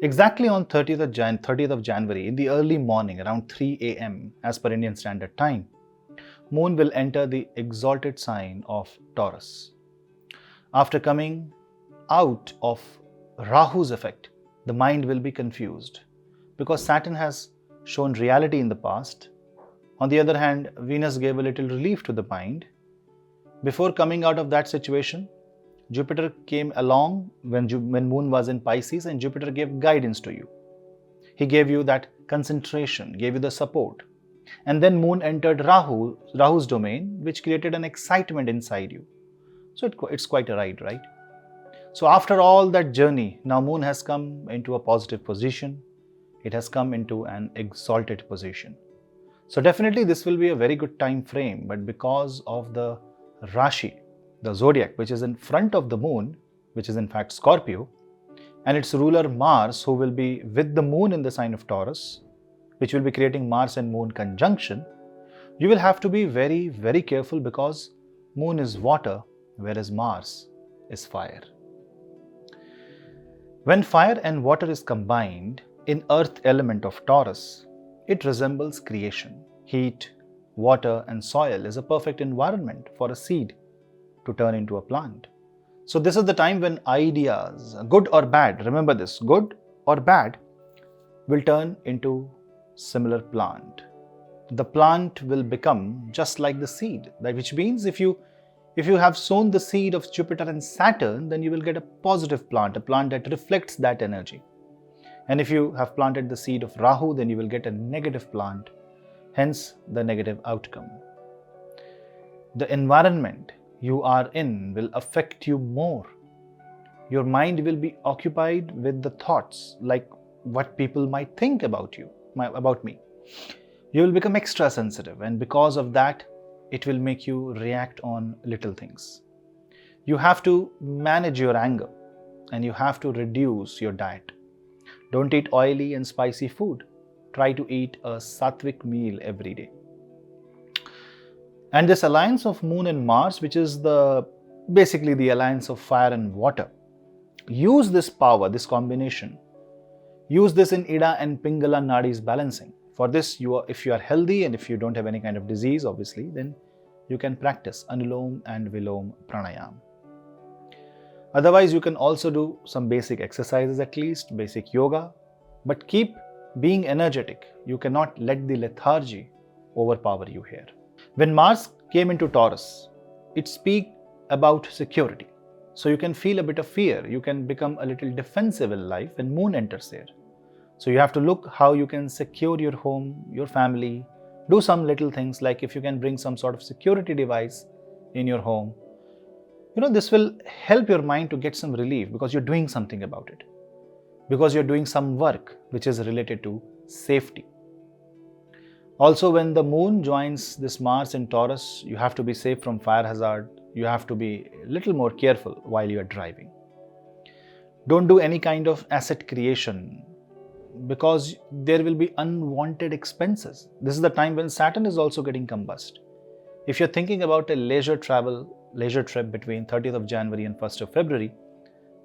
Exactly on 30th of January, in the early morning, around 3 a.m. as per Indian Standard Time, Moon will enter the exalted sign of Taurus. After coming out of Rahu's effect, the mind will be confused because Saturn has shown reality in the past. On the other hand, Venus gave a little relief to the mind. Before coming out of that situation, Jupiter came along when Moon was in Pisces, and Jupiter gave guidance to you. He gave you that concentration, gave you the support. And then Moon entered Rahu's domain, which created an excitement inside you. So it's quite a ride, right? So after all that journey, now Moon has come into a positive position. It has come into an exalted position. So definitely this will be a very good time frame, but because of the Rashi, the zodiac, which is in front of the Moon, which is in fact Scorpio, and its ruler Mars, who will be with the Moon in the sign of Taurus, which will be creating Mars and Moon conjunction, you will have to be very, very careful because Moon is water, whereas Mars is fire. When fire and water is combined in earth element of Taurus, it resembles creation. Heat, water and soil is a perfect environment for a seed to turn into a plant. So this is the time when ideas, good or bad, remember this, good or bad, will turn into similar plant. The plant will become just like the seed, which means if you have sown the seed of Jupiter and Saturn, then you will get a positive plant, a plant that reflects that energy. And if you have planted the seed of Rahu, then you will get a negative plant, hence the negative outcome. The environment you are in will affect you more. Your mind will be occupied with the thoughts like what people might think about me. You will become extra sensitive, and because of that, it will make you react on little things. You have to manage your anger and you have to reduce your diet. Don't eat oily and spicy food. Try to eat a sattvic meal every day. And this alliance of Moon and Mars, which is basically the alliance of fire and water, use this power, this combination. Use this in Ida and Pingala Nadis balancing. For this, if you are healthy and if you don't have any kind of disease, obviously, then you can practice Anulom and Vilom Pranayam. Otherwise, you can also do some basic exercises, at least basic yoga, but keep being energetic. You cannot let the lethargy overpower you here. When Mars came into Taurus, it speaks about security. So you can feel a bit of fear. You can become a little defensive in life when Moon enters here. So you have to look how you can secure your home, your family. Do some little things like if you can bring some sort of security device in your home. This will help your mind to get some relief because you're doing something about it. Because you're doing some work which is related to safety. Also, when the Moon joins this Mars in Taurus, you have to be safe from fire hazard. You have to be a little more careful while you are driving. Don't do any kind of asset creation because there will be unwanted expenses. This is the time when Saturn is also getting combust. If you're thinking about a leisure trip between 30th of January and 1st of February,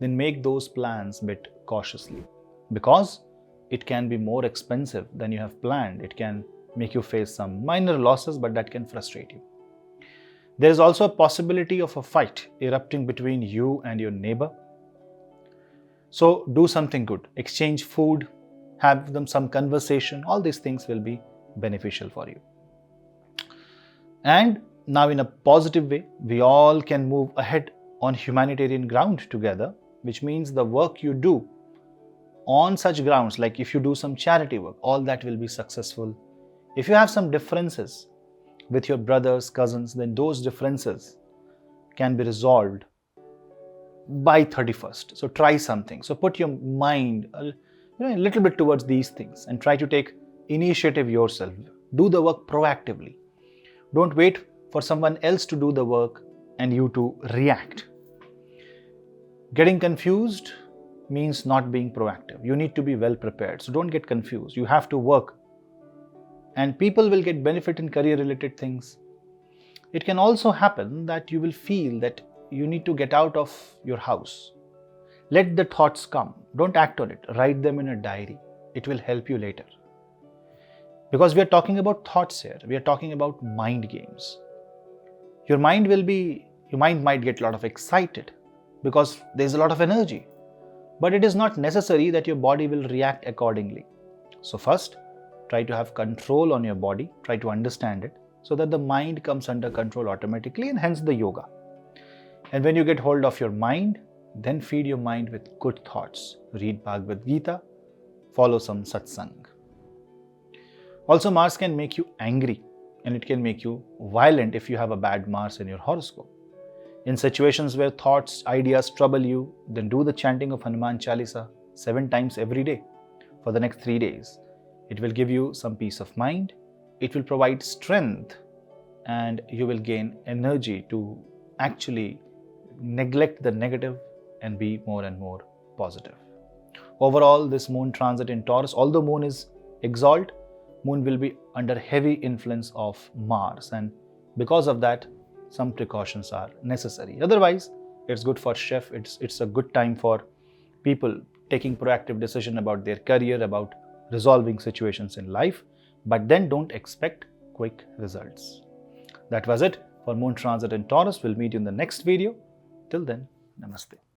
then make those plans a bit cautiously because it can be more expensive than you have planned. It can make you face some minor losses, but that can frustrate you. There is also a possibility of a fight erupting between you and your neighbor. So do something good. Exchange food, have them some conversation. All these things will be beneficial for you. And now in a positive way, we all can move ahead on humanitarian ground together, which means the work you do on such grounds, like if you do some charity work, all that will be successful. If you have some differences with your brothers, cousins, then those differences can be resolved by 31st. So try something. So put your mind a little bit towards these things and try to take initiative yourself. Do the work proactively. Don't wait for someone else to do the work and you to react. Getting confused means not being proactive. You need to be well prepared. So don't get confused. You have to work. And people will get benefit in career related things. It can also happen that you will feel that you need to get out of your house. Let the thoughts come. Don't act on it. Write them in a diary. It will help you later. Because we are talking about thoughts here. We are talking about mind games. Your mind might get a lot of excited because there's a lot of energy. But it is not necessary that your body will react accordingly. So first, try to have control on your body. Try to understand it so that the mind comes under control automatically, and hence the yoga. And when you get hold of your mind, then feed your mind with good thoughts. Read Bhagavad Gita. Follow some satsang. Also, Mars can make you angry and it can make you violent if you have a bad Mars in your horoscope. In situations where thoughts, ideas trouble you, then do the chanting of Hanuman Chalisa 7 times every day for the next 3 days. It will give you some peace of mind, it will provide strength, and you will gain energy to actually neglect the negative and be more and more positive. Overall, this moon transit in Taurus, although moon is exalt, moon will be under heavy influence of Mars, and because of that, some precautions are necessary. Otherwise, it's good for chef. It's a good time for people taking proactive decision about their career, about resolving situations in life, but then don't expect quick results. That was it for moon transit in Taurus. We'll meet you in the next video. Till then, namaste.